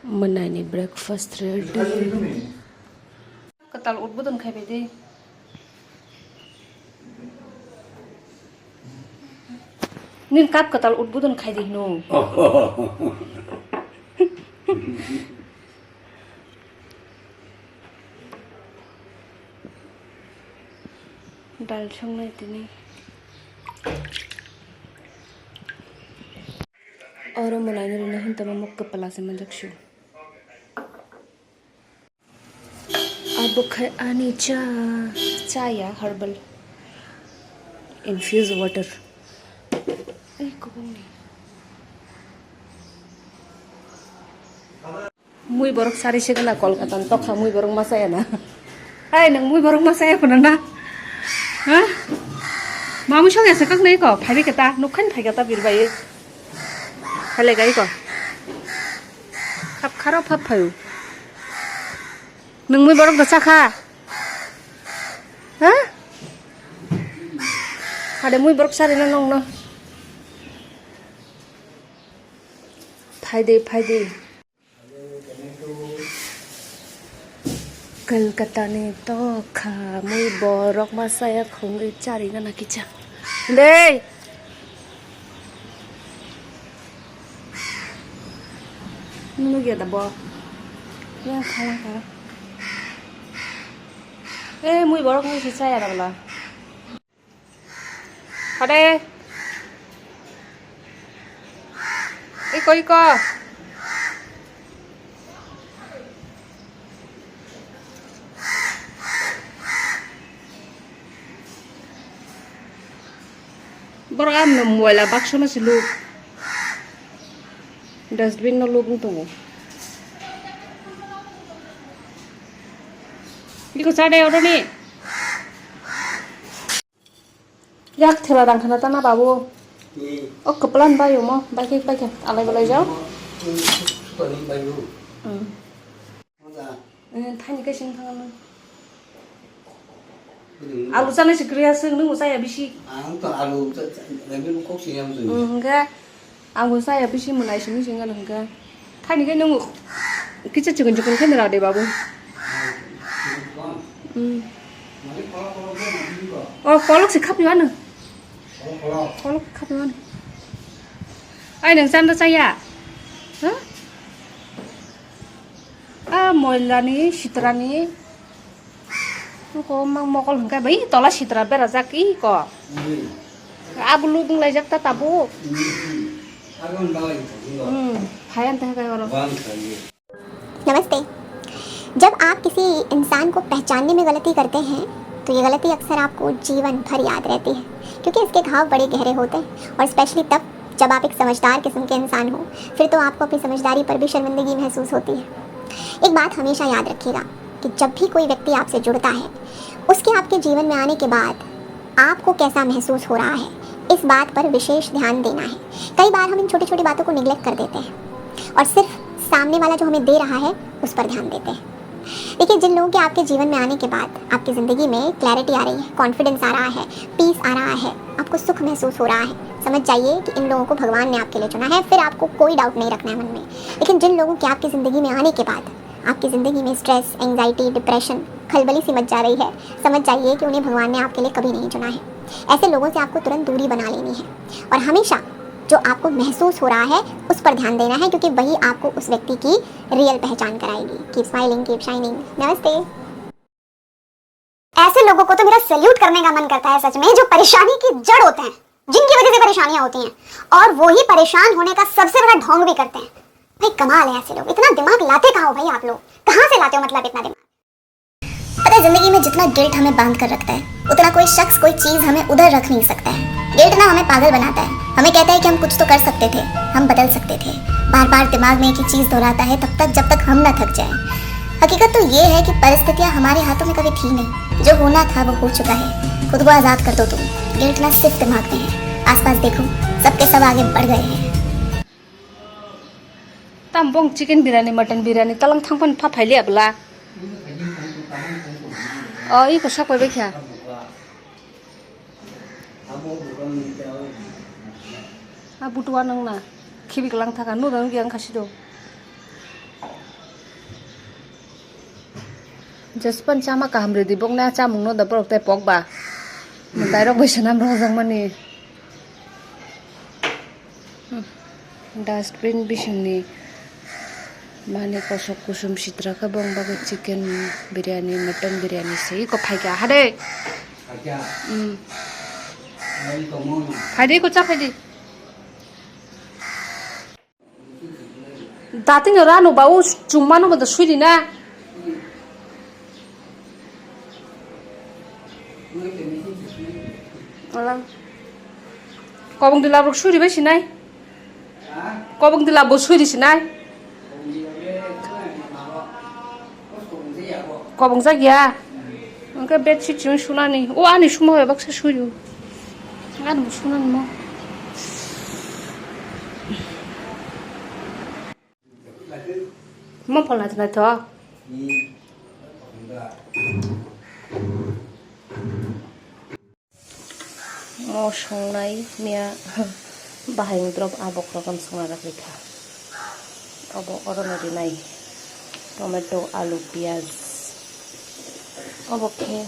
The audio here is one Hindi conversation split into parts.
मोनानि ब्रेकफास्ट रेडी कताल उद्बोधन खाइबाय दे नीन काप कताल उद्बोधन खाइदे नो दाल संनाय दिनै और मोनानि रनो हन्तमा मक्क पलासे मनजक्षु अब खाय आनी चाया हर्बल इन्फ्यूज वाटर मुई borok sari segala Kolkata tokha मुई borok masaya na hai nang मुई borok masaya kono na ha mamu song asa kak nei ko phaibi kata nukhan phai kata birbai hale gai ko khap kharo phap phayu nang मुई borok da kha ha ade मुई borok sari na nong no फायदे कलकत्ता ने तो खा मुई borok masaya khongai chari na kicha de nu ge da bo ya khala मुई borok ni chaya da bala ade iko Borang am muala bakso na siluk dustbin no lubung tungo iko sade oro ni yak thela dang khana tana babu oh kepelan bayu mo baik alai balai jauh tanya ke sing tangan alu sana segera sing nunggu saya bisi alu lagi lu kok sih yang tuh enggak aku saya bisi mulai sini enggak enggak tanya ke nunggu kita cukup kan ada babu oh kolok sih kap mana kolok kap mana ai nang san da saya hah moila ni sitra ni ko mang mokol hengka bai tola sitra berazak I ko abu lubung lajak ta tabu hayan teh kai waro नमस्ते। जब आप किसी इंसान को पहचानने में गलती करते हैं तो ये गलती अक्सर आपको जीवन भर याद रहती है क्योंकि इसके घाव बड़े गहरे होते हैं और स्पेशली तब जब आप एक समझदार किस्म के इंसान हो फिर तो आपको अपनी समझदारी पर भी शर्मिंदगी महसूस होती है। एक बात हमेशा याद रखिएगा कि जब भी कोई व्यक्ति आपसे जुड़ता है उसके आपके जीवन में आने के बाद आपको कैसा महसूस हो रहा है इस बात पर विशेष ध्यान देना है। कई बार हम इन छोटी छोटी बातों को निगलेक्ट कर देते हैं और सिर्फ सामने वाला जो हमें दे रहा है उस पर ध्यान देते हैं। देखिए, जिन लोगों के आपके जीवन में आने के बाद आपकी ज़िंदगी में क्लैरिटी आ रही है, कॉन्फिडेंस आ रहा है, पीस आ रहा है, आपको सुख महसूस हो रहा है, समझ जाइए कि इन लोगों को भगवान ने आपके लिए चुना है। फिर आपको कोई डाउट नहीं रखना है मन में। लेकिन जिन लोगों के आपकी ज़िंदगी में आने के बाद आपकी ज़िंदगी में स्ट्रेस, एंग्जाइटी, डिप्रेशन, खलबली सी मच जा रही है, समझ जाइए कि उन्हें भगवान ने आपके लिए कभी नहीं चुना है। ऐसे लोगों से आपको तुरंत दूरी बना लेनी है और हमेशा जो आपको महसूस हो रहा है उस पर ध्यान देना है क्योंकि वही आपको उस व्यक्ति की रियल पहचान कराएगी। Keep smiling, keep shining. नमस्ते। ऐसे लोगों को तो मेरा सैल्यूट करने का मन करता है सच में, जो परेशानी की जड़ होते हैं, जिनकी वजह से परेशानियां होती हैं और वो ही परेशान होने का सबसे बड़ा ढोंग भी करते हैं। भाई कमाल है, ऐसे लोग। इतना दिमाग लाते कहाँ हो भाई आप लोग? कहाँ से लाते हो मतलब इतना दिमाग? पता है, जिंदगी में जितना गिल्ट हमें बांध कर रखता है उतना कोई शख्स, कोई चीज हमें उधर रख नहीं सकता है। गिल्ट ना हमें पागल बनाता है, हमें कहता है कि हम कुछ तो कर सकते थे, हम बदल सकते थे। बार बार दिमाग में एक ही चीज दोहराता है तब तक जब तक हम ना थक जाएं। हकीकत तो ये है कि परिस्थितियां हमारे हाथों में कभी थी नहीं, जो होना था वो हो चुका है। खुद को आजाद कर दो तुम। गिल्ट ना सिर्फ दिमाग में है, आसपास देखो, सबके सब आगे बढ़ गए हैं। तामबों चिकन बिरयानी, मटन बिरयानी तलंग थांगफन फाफाइले अबला ई को सापय बैख्या बुटुवा नंगना खिबिक लांग थाका नुदों गियां खासिदो Jaspan chama ka hamre di bong na chamung no da prok te pok ba. Mun dai rok bese nam rong jang mani. Dustbin bisingni mane kosok kusum sitra ka bong ba chicken biryani mutton biryani sei ko phai ka ha de. Aja. Đây có môn. Phai di ko cha phai di. Dating ra no ba u chumma no ba da sui di na. Alang. Kobong di labrok suri ba sinai? Kobong di labo suri sinai? Kobong sa gya. Angka bed sheet chung sunani. O ani suma ba baksa suri. An mo sunan mo. Mo pala na to. Mau संनाय मिया बाहायनो द्रप आबक रकम संना रखा अब अरनरी नाय टमेटो आलू प्याज अब के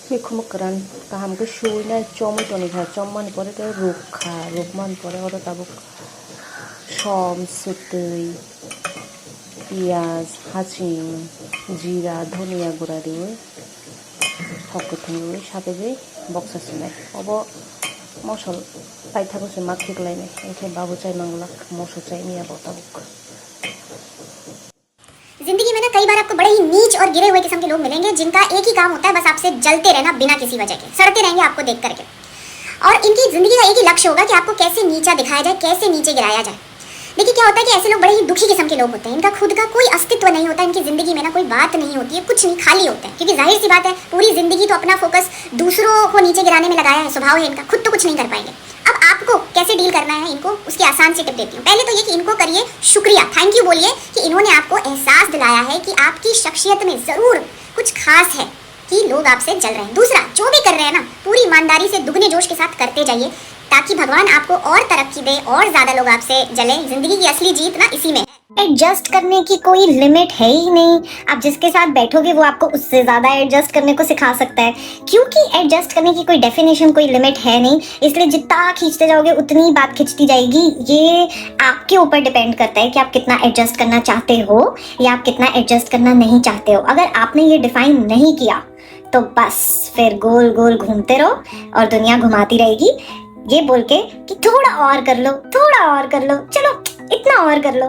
बेखुम करान गाहाम के सुइना टमेटो नि खा चममान परे के रुखा रुकमान परे और ताबक सम सुतै प्याज हासिं जीरा धनिया गुड़ा दियो हक थंगो साबे बक्सा सिनाय अब मसल पाइथाको से माखिक लाइने एथे बाबू चाय मंगला मसल चाय मिया बताबुक। जिंदगी में ना कई बार आपको बड़े ही नीच और गिरे हुए किस्म के लोग मिलेंगे जिनका एक ही काम होता है बस आपसे जलते रहना बिना किसी वजह के, सड़ते रहेंगे आपको देख करके। और इनकी जिंदगी का एक ही लक्ष्य होगा कि आपको कैसे नीचा दिखाया जाए, कैसे नीचे गिराया जाए। देखिए क्या होता है कि ऐसे लोग बड़े ही दुखी किस्म के लोग होते हैं, इनका खुद का कोई अस्तित्व नहीं होता, इनकी जिंदगी में ना कोई बात नहीं होती है, कुछ नहीं, खाली होते हैं। क्योंकि जाहिर सी बात है पूरी जिंदगी तो अपना फोकस दूसरों को नीचे गिराने में लगाया है, स्वभाव है इनका, खुद तो कुछ नहीं कर पाएंगे। अब आपको कैसे डील करना है इनको, उसकी आसान सी टिप देती हूँ। पहले तो ये कि इनको करिए शुक्रिया, थैंक यू बोलिए कि इन्होंने आपको एहसास दिलाया है कि आपकी शख्सियत में ज़रूर कुछ खास है कि लोग आपसे जल रहे हैं। दूसरा, जो भी कर रहे हैं ना पूरी ईमानदारी से दुगने जोश के साथ करते जाइए ताकि भगवान आपको और तरक्की दे और ज़्यादा लोग आपसे जले। जिंदगी की असली जीत ना इसी में है। एडजस्ट करने की कोई लिमिट है ही नहीं। आप जिसके साथ बैठोगे वो आपको उससे ज़्यादा एडजस्ट करने को सिखा सकता है, क्योंकि एडजस्ट करने की कोई डेफिनेशन, कोई लिमिट है नहीं। इसलिए जितना खींचते जाओगे उतनी बात खिंचती जाएगी। ये आपके ऊपर डिपेंड करता है कि आप कितना एडजस्ट करना चाहते हो या आप कितना एडजस्ट करना नहीं चाहते हो। अगर आपने ये डिफाइन नहीं किया तो बस फिर गोल गोल घूमते रहो और दुनिया घुमाती रहेगी ये बोल के कि थोड़ा और कर लो, थोड़ा और कर लो, चलो इतना और कर लो।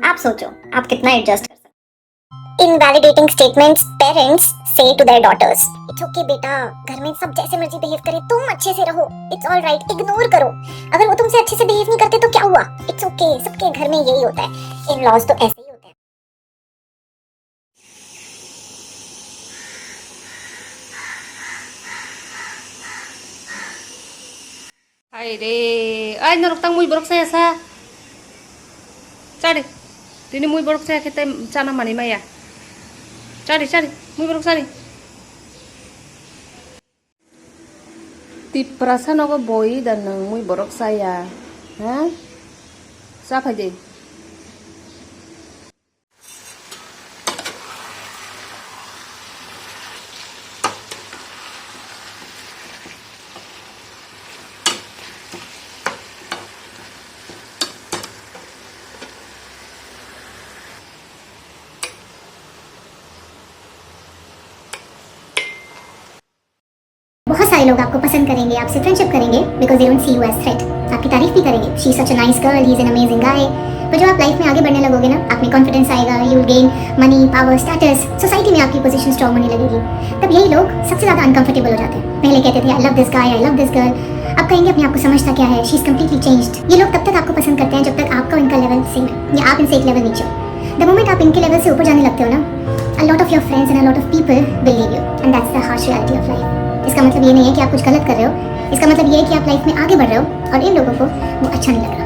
आप सोचो आप कितना एडजस्ट कर सकते। इनवैलिडेटिंग स्टेटमेंट्स पेरेंट्स से to their daughters. It's okay बेटा, घर में सब जैसे मर्जी बिहेव करे, तुम अच्छे से रहो, इट्स ऑल राइट, इग्नोर करो। अगर वो तुमसे अच्छे से बिहेव नहीं करते तो क्या हुआ, इट्स ओके, सबके घर में यही होता है। इन लॉज तो ऐसे ही होते हैं। Ay re, ay narok muy borok saya sa. Cari, ini muy borok saya kita cana mani maya. Cari, muy borok cari. Di perasaan aku boy dan muy borok saya, hah? Siapa dia? बहुत सारे लोग आपको पसंद करेंगे, आपसे फ्रेंडशिप करेंगे because they don't see you as threat. आपकी तारीफ भी करेंगे, she is such a nice girl, he is an amazing guy. पर जब आप लाइफ में आगे बढ़ने लगोगे ना, आप में कॉन्फिडेंस आएगा, you will gain money, power, status, society में आपकी पोजीशन स्ट्रांग होने लगेगी। तब यही लोग सबसे ज़्यादा अनकंफर्टेबल हो जाते हैं। पहले कहते थे I love this guy, I love this girl, अब कहेंगे अपने आप को समझता क्या है, शी इज कम्प्लीटली चेंज्ड। ये लोग तब तक आपको पसंद करते हैं जब तक आपका उनका लेवल सेम है या आप इनसे एक लेवल नीचे हो। द मोमेंट आप इनके लेवल से ऊपर जाने लगते हो ना, a lot of your friends and a lot of people will leave you, and that's the harsh reality of life. इसका मतलब ये नहीं है कि आप कुछ गलत कर रहे हो, इसका मतलब ये है कि आप लाइफ में आगे बढ़ रहे हो और इन लोगों को वो अच्छा नहीं लग रहा।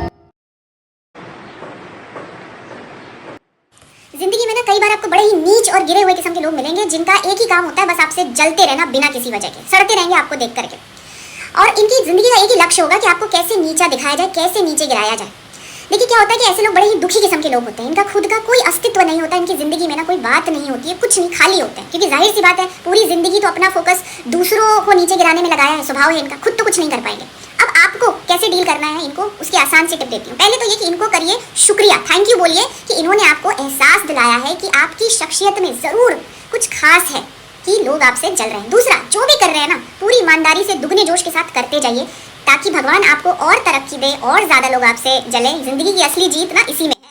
जिंदगी में ना कई बार आपको बड़े ही नीच और गिरे हुए किस्म के लोग मिलेंगे जिनका एक ही काम होता है बस आपसे जलते रहना बिना किसी वजह के, सड़ते रहेंगे आपको देख करके। और इनकी जिंदगी का एक ही लक्ष्य होगा कि आपको कैसे नीचा दिखाया जाए, कैसे नीचे गिराया जाए। देखिए क्या होता है कि ऐसे लोग बड़े ही दुखी किस्म के लोग होते हैं, इनका खुद का कोई अस्तित्व नहीं होता, इनकी जिंदगी में ना कोई बात नहीं होती है, कुछ नहीं, खाली होते हैं। क्योंकि जाहिर सी बात है, पूरी जिंदगी तो अपना फोकस दूसरों को नीचे गिराने में लगाया है, स्वभाव है इनका, खुद तो कुछ नहीं कर पाएंगे। अब आपको कैसे डील करना है इनको, उसकी आसान सी टिप देती हूँ। पहले तो ये कि इनको करिए शुक्रिया, थैंक यू बोलिए कि इन्होंने आपको एहसास दिलाया है कि आपकी शख्सियत में ज़रूर कुछ खास है कि लोग आपसे जल रहे हैं। दूसरा, जो भी कर रहे हैं ना, पूरी ईमानदारी से दुगने जोश के साथ करते जाइए, ताकि भगवान आपको और तरक्की दे और ज़्यादा लोग आपसे जले। जिंदगी की असली जीत ना इसी में है।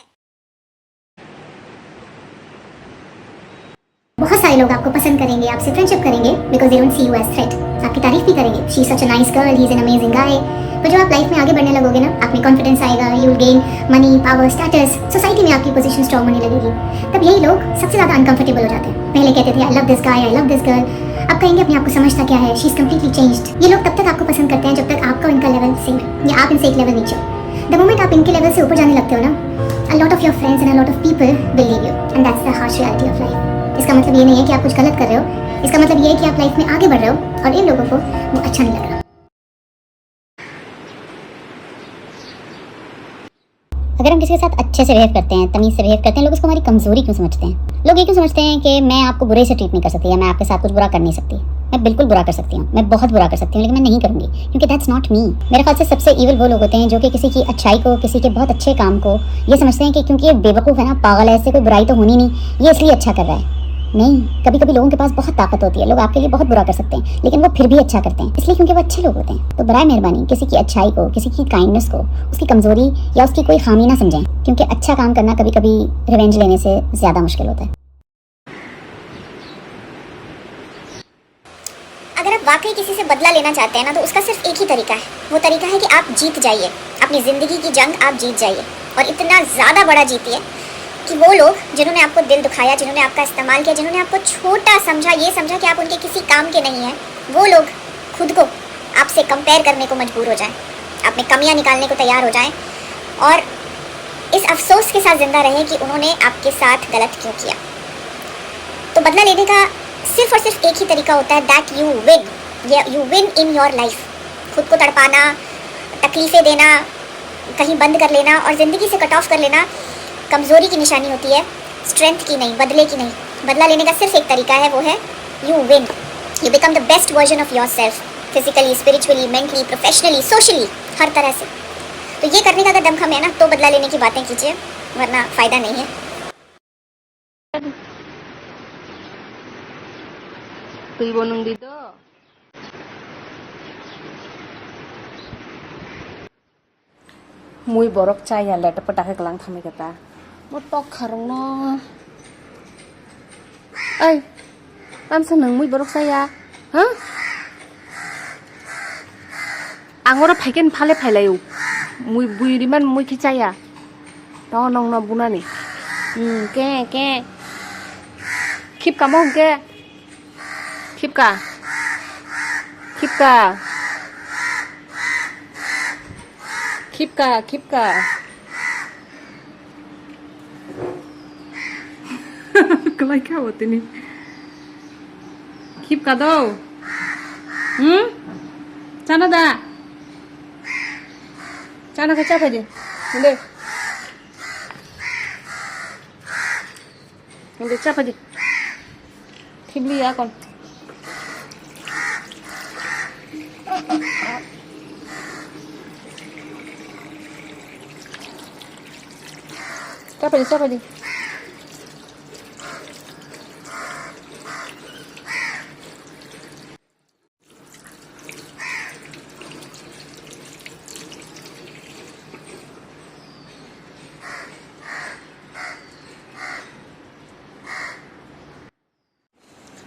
बहुत सारे लोग आपको पसंद करेंगे, आपसे फ्रेंडशिप करेंगे, because they don't see you as threat. आपकी तारीफ भी करेंगे, she is such a nice girl, he is an amazing guy. पर जब आप लाइफ में आगे बढ़ने लगोगे ना, आप में कॉन्फिडेंस आएगा, you will gain money, power, status, society में आपकी पोजीशन स्ट्रांग होने लगेगी। तब यही लोग सबसे ज़्यादा अनकंफर्टेबल हो जाते हैं। पहले कहते थे I love this guy, I love this girl, अब कहेंगे अपने आप को समझता क्या है, शी इज कम्प्लीटली चेंज्ड। ये लोग तब तक आपको पसंद करते हैं जब तक आपका उनका लेवल सेम है, या आप इनसे एक लेवल नीचे हो। द मोमेंट आप इनके लेवल से ऊपर जाने लगते हो ना, a lot of your friends and a lot of people will leave you, and that's the harsh reality of life. इसका मतलब ये नहीं है कि आप कुछ गलत कर रहे हो, इसका मतलब ये है कि आप लाइफ में आगे बढ़ रहे हो और इन लोगों को वो अच्छा नहीं लग रहा। अगर हम किसी के साथ अच्छे से बिहेव करते हैं, तमीज से बिहेव करते हैं, लोग उसको हमारी कमजोरी क्यों समझते हैं? लोग ये क्यों समझते हैं कि मैं आपको बुरे से ट्रीट नहीं कर सकती, या मैं आपके साथ कुछ बुरा कर नहीं सकती। मैं बिल्कुल बुरा कर सकती हूँ, मैं बहुत बुरा कर सकती हूँ, लेकिन मैं नहीं करूँगी, क्योंकि दैट्स नॉट मी। मेरे ख्याल से सबसे ईविल वो लोग होते हैं जो कि किसी की अच्छाई को, किसी के बहुत अच्छे काम को ये समझते हैं कि क्योंकि ये बेवकूफ़ है ना, पागल है, इससे कोई बुराई तो होनी नहीं, ये इसलिए अच्छा कर रहा है। नहीं, कभी कभी लोगों के पास बहुत ताकत होती है, लोग आपके लिए बहुत बुरा कर सकते हैं, लेकिन वो फिर भी अच्छा करते हैं, इसलिए क्योंकि वो अच्छे लोग होते हैं। तो बराए मेहरबानी किसी की अच्छाई को, किसी की काइंडनेस को, उसकी कमजोरी या उसकी कोई खामी ना समझें, क्योंकि अच्छा काम करना कभी कभी रिवेंज लेने से ज़्यादा मुश्किल होता है। अगर आप वाकई किसी से बदला लेना चाहते हैं ना, तो उसका सिर्फ एक ही तरीका है। वो तरीका है कि आप जीत जाइए, अपनी ज़िंदगी की जंग आप जीत जाइए, और इतना ज़्यादा बड़ा जीतिए कि वो लोग जिन्होंने आपको दिल दुखाया, जिन्होंने आपका इस्तेमाल किया, जिन्होंने आपको छोटा समझा, ये समझा कि आप उनके किसी काम के नहीं हैं, वो लोग खुद को आपसे कंपेयर करने को मजबूर हो जाएं, आप में कमियां निकालने को तैयार हो जाएं, और इस अफसोस के साथ ज़िंदा रहें कि उन्होंने आपके साथ गलत क्यों किया। तो बदला लेने का सिर्फ और सिर्फ एक ही तरीका होता है, that you win, you win in your life. खुद को तड़पाना, तकलीफ़ें देना, कहीं बंद कर लेना और ज़िंदगी से कट ऑफ कर लेना कमज़ोरी की निशानी होती है, स्ट्रेंथ की नहीं, बदले की नहीं। बदला लेने का सिर्फ एक तरीका है, वो है you win, you become the best version of yourself, physically, spiritually, mentally, professionally, socially, हर तरह से। तो ये करने का अगर दमखम है ना, तो बदला लेने की बातें कीजिए, वरना फ़ायदा नहीं है। তুই বনুং দিত মুই বরক চাই আর লেটা পটাকে গলাং থামে কেতা মো টক খারং ন এই পামসা নং মুই বরক চাইয়া হা আঙরা ফাইকেন ফালে ফাইলায়ু মুই বুইরিমান মুই কি চাইয়া ন নং ন বুনানি কে খিপ কামং কে খিপকা क्या होती नहीं खिपका दो चाना दा चाना का चाप है जी चाप है जी खिबली या कौन Siapa di?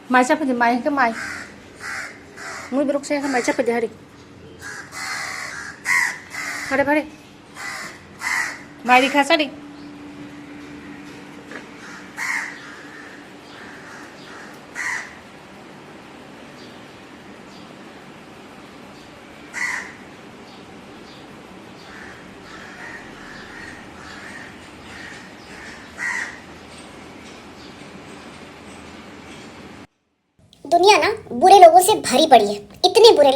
Mai siapa di? Mai ke Mai? Mui beruk saya ke Mai siapa di hari? Hari. Mai di khasa di? दुनिया ना बुरे लोगों से भरी पड़ी है, इतने बुरे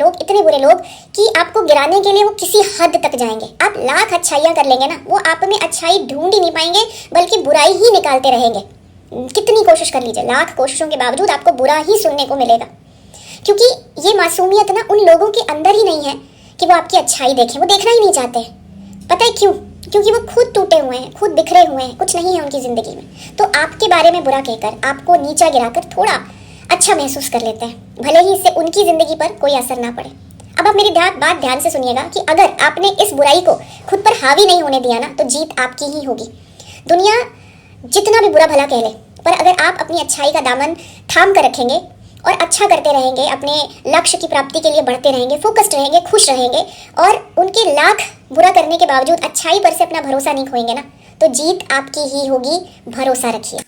लोग कि आपको गिराने के लिए वो किसी हद तक जाएंगे। आप लाख अच्छाइयाँ कर लेंगे ना, वो आप में अच्छाई ढूंढ ही नहीं पाएंगे, बल्कि बुराई ही निकालते रहेंगे। कितनी कोशिश कर लीजिए, लाख कोशिशों के बावजूद आपको बुरा ही सुनने को मिलेगा। क्योंकि ये मासूमियत ना उन लोगों के अंदर ही नहीं है कि वो आपकी अच्छाई देखें, वो देखना ही नहीं चाहते। पता है क्यों? क्योंकि वो खुद टूटे हुए हैं, खुद बिखरे हुए हैं, कुछ नहीं है उनकी ज़िंदगी में। तो आपके बारे में बुरा कहकर, आपको नीचा गिराकर थोड़ा अच्छा महसूस कर लेते हैं, भले ही इससे उनकी ज़िंदगी पर कोई असर ना पड़े। अब आप मेरी बात ध्यान से सुनिएगा कि अगर आपने इस बुराई को खुद पर हावी नहीं होने दिया ना, तो जीत आपकी ही होगी। दुनिया जितना भी बुरा भला कह ले, पर अगर आप अपनी अच्छाई का दामन थाम कर रखेंगे और अच्छा करते रहेंगे, अपने लक्ष्य की प्राप्ति के लिए बढ़ते रहेंगे, फोकस्ड रहेंगे, खुश रहेंगे और उनके लाख बुरा करने के बावजूद अच्छाई पर से अपना भरोसा नहीं खोएंगे ना, तो जीत आपकी ही होगी, भरोसा रखिए।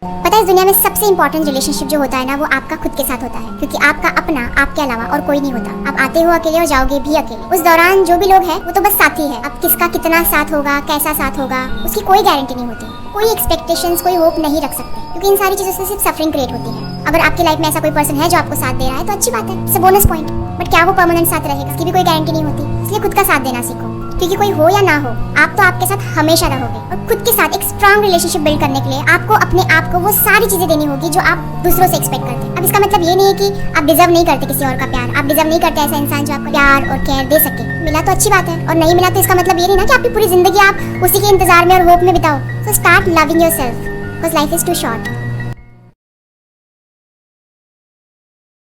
पता है इस दुनिया में सबसे इंपॉर्टेंट रिलेशनशिप जो होता है ना, वो आपका खुद के साथ होता है, क्योंकि आपका अपना आपके अलावा और कोई नहीं होता। आप आते हो अकेले और जाओगे भी अकेले। उस दौरान जो भी लोग हैं वो तो बस साथी है। अब किसका कितना साथ होगा, कैसा साथ होगा, उसकी कोई गारंटी नहीं होती। कोई एक्सपेक्टेशंस, कोई होप नहीं रख सकते, क्योंकि इन सारी चीजों से सिर्फ सफरिंग क्रिएट होती है। अगर आपकी लाइफ में ऐसा कोई पर्सन है जो आपको साथ दे रहा है तो अच्छी बात है, it's a bonus point. But क्या वो परमानेंट साथ रहेगा, इसकी भी कोई गारंटी नहीं होती। इसलिए खुद का साथ देना सीखो, क्योंकि कोई हो या ना हो, आप तो आपके साथ हमेशा रहोगे। और खुद के साथ एक स्ट्रॉन्ग रिलेशनशिप बिल्ड करने के लिए आपको अपने आप को वो सारी चीजें देनी होगी जो आप दूसरों से एक्सपेक्ट करते हैं। अब इसका मतलब ये नहीं है कि आप डिजर्व नहीं करते किसी और का प्यार, आप डिजर्व नहीं करते ऐसा इंसान जो आपको प्यार और केयर दे सके। मिला तो अच्छी बात है, और नहीं मिला तो इसका मतलब ये नहीं ना कि आपकी पूरी जिंदगी आप उसी के इंतजार में और होप में बिताओ। So start loving yourself, because life is too short.